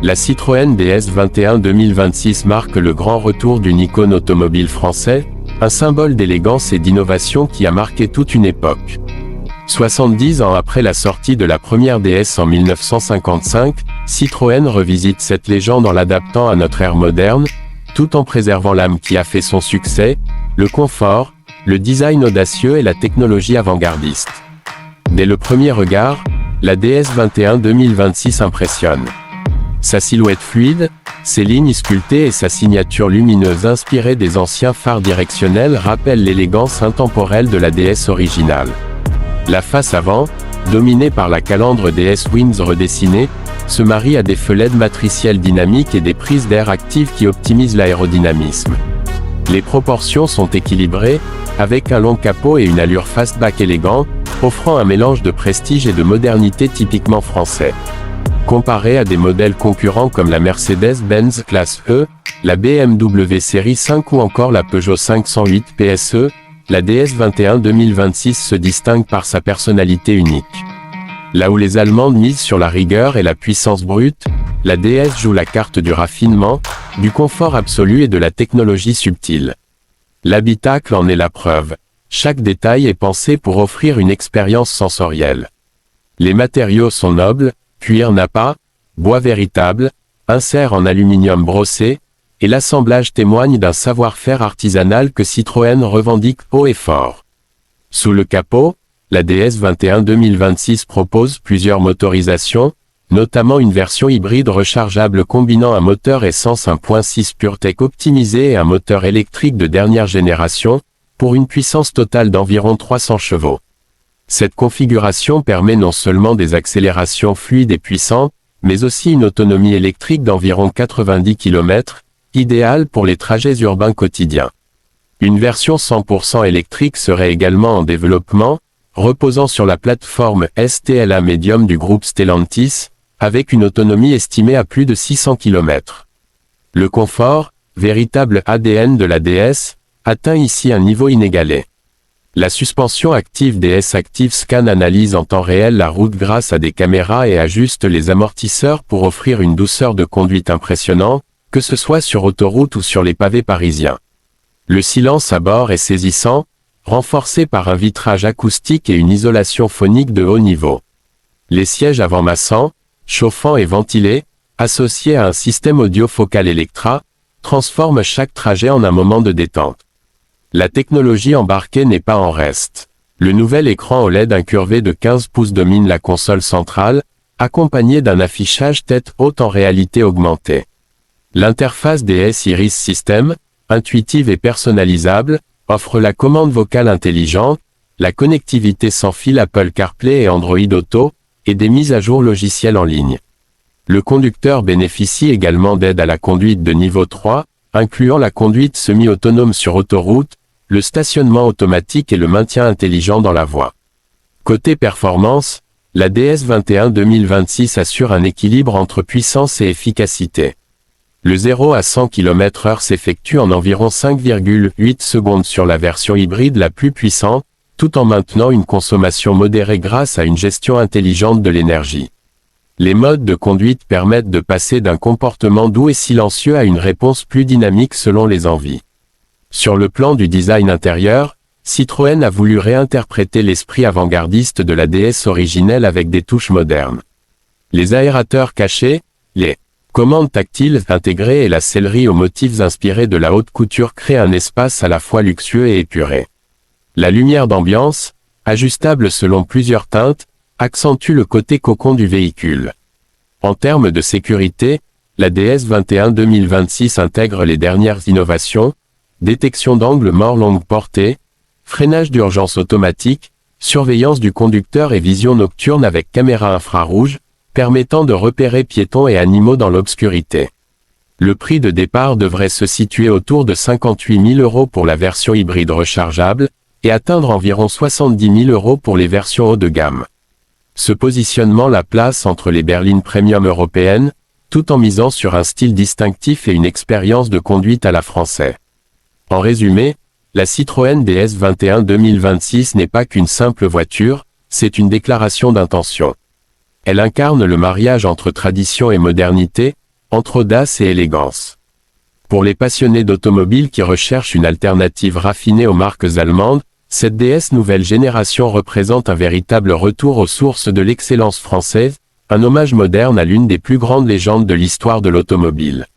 La Citroën DS 21 2026 marque le grand retour d'une icône automobile français, un symbole d'élégance et d'innovation qui a marqué toute une époque. 70 ans après la sortie de la première DS en 1955, Citroën revisite cette légende en l'adaptant à notre ère moderne, tout en préservant l'âme qui a fait son succès, le confort, le design audacieux et la technologie avant-gardiste. Dès le premier regard, la DS 21 2026 impressionne. Sa silhouette fluide, ses lignes sculptées et sa signature lumineuse inspirée des anciens phares directionnels rappellent l'élégance intemporelle de la DS originale. La face avant, dominée par la calandre DS Wings redessinée, se marie à des feux LED matriciels dynamiques et des prises d'air actives qui optimisent l'aérodynamisme. Les proportions sont équilibrées, avec un long capot et une allure fastback élégant, offrant un mélange de prestige et de modernité typiquement français. Comparé à des modèles concurrents comme la Mercedes-Benz Classe E, la BMW Série 5 ou encore la Peugeot 508 PSE, la DS 21 2026 se distingue par sa personnalité unique. Là où les Allemandes misent sur la rigueur et la puissance brute, la DS joue la carte du raffinement, du confort absolu et de la technologie subtile. L'habitacle en est la preuve. Chaque détail est pensé pour offrir une expérience sensorielle. Les matériaux sont nobles, cuir nappa, bois véritable, insert en aluminium brossé, et l'assemblage témoigne d'un savoir-faire artisanal que Citroën revendique haut et fort. Sous le capot, la DS 21 2026 propose plusieurs motorisations, notamment une version hybride rechargeable combinant un moteur essence 1.6 PureTech optimisé et un moteur électrique de dernière génération, pour une puissance totale d'environ 300 chevaux. Cette configuration permet non seulement des accélérations fluides et puissantes, mais aussi une autonomie électrique d'environ 90 km, idéale pour les trajets urbains quotidiens. Une version 100% électrique serait également en développement, reposant sur la plateforme STLA Medium du groupe Stellantis, avec une autonomie estimée à plus de 600 km. Le confort, véritable ADN de la DS, atteint ici un niveau inégalé. La suspension active DS Active Scan analyse en temps réel la route grâce à des caméras et ajuste les amortisseurs pour offrir une douceur de conduite impressionnante, que ce soit sur autoroute ou sur les pavés parisiens. Le silence à bord est saisissant, renforcé par un vitrage acoustique et une isolation phonique de haut niveau. Les sièges avant massants, chauffants et ventilés, associés à un système audio focal Electra, transforment chaque trajet en un moment de détente. La technologie embarquée n'est pas en reste. Le nouvel écran OLED incurvé de 15 pouces domine la console centrale, accompagné d'un affichage tête haute en réalité augmentée. L'interface DS Iris System, intuitive et personnalisable, offre la commande vocale intelligente, la connectivité sans fil Apple CarPlay et Android Auto, et des mises à jour logicielles en ligne. Le conducteur bénéficie également d'aide à la conduite de niveau 3, incluant la conduite semi-autonome sur autoroute, le stationnement automatique et le maintien intelligent dans la voie. Côté performance, la DS 21 2026 assure un équilibre entre puissance et efficacité. Le 0 à 100 km/h s'effectue en environ 5,8 secondes sur la version hybride la plus puissante, tout en maintenant une consommation modérée grâce à une gestion intelligente de l'énergie. Les modes de conduite permettent de passer d'un comportement doux et silencieux à une réponse plus dynamique selon les envies. Sur le plan du design intérieur, Citroën a voulu réinterpréter l'esprit avant-gardiste de la DS originelle avec des touches modernes. Les aérateurs cachés, les commandes tactiles intégrées et la sellerie aux motifs inspirés de la haute couture créent un espace à la fois luxueux et épuré. La lumière d'ambiance, ajustable selon plusieurs teintes, accentue le côté cocon du véhicule. En termes de sécurité, la DS 21 2026 intègre les dernières innovations, détection d'angle mort longue portée, freinage d'urgence automatique, surveillance du conducteur et vision nocturne avec caméra infrarouge, permettant de repérer piétons et animaux dans l'obscurité. Le prix de départ devrait se situer autour de 58 000 € pour la version hybride rechargeable, et atteindre environ 70 000 € pour les versions haut de gamme. Ce positionnement la place entre les berlines premium européennes, tout en misant sur un style distinctif et une expérience de conduite à la française. En résumé, la Citroën DS 21 2026 n'est pas qu'une simple voiture, c'est une déclaration d'intention. Elle incarne le mariage entre tradition et modernité, entre audace et élégance. Pour les passionnés d'automobile qui recherchent une alternative raffinée aux marques allemandes, cette DS nouvelle génération représente un véritable retour aux sources de l'excellence française, un hommage moderne à l'une des plus grandes légendes de l'histoire de l'automobile.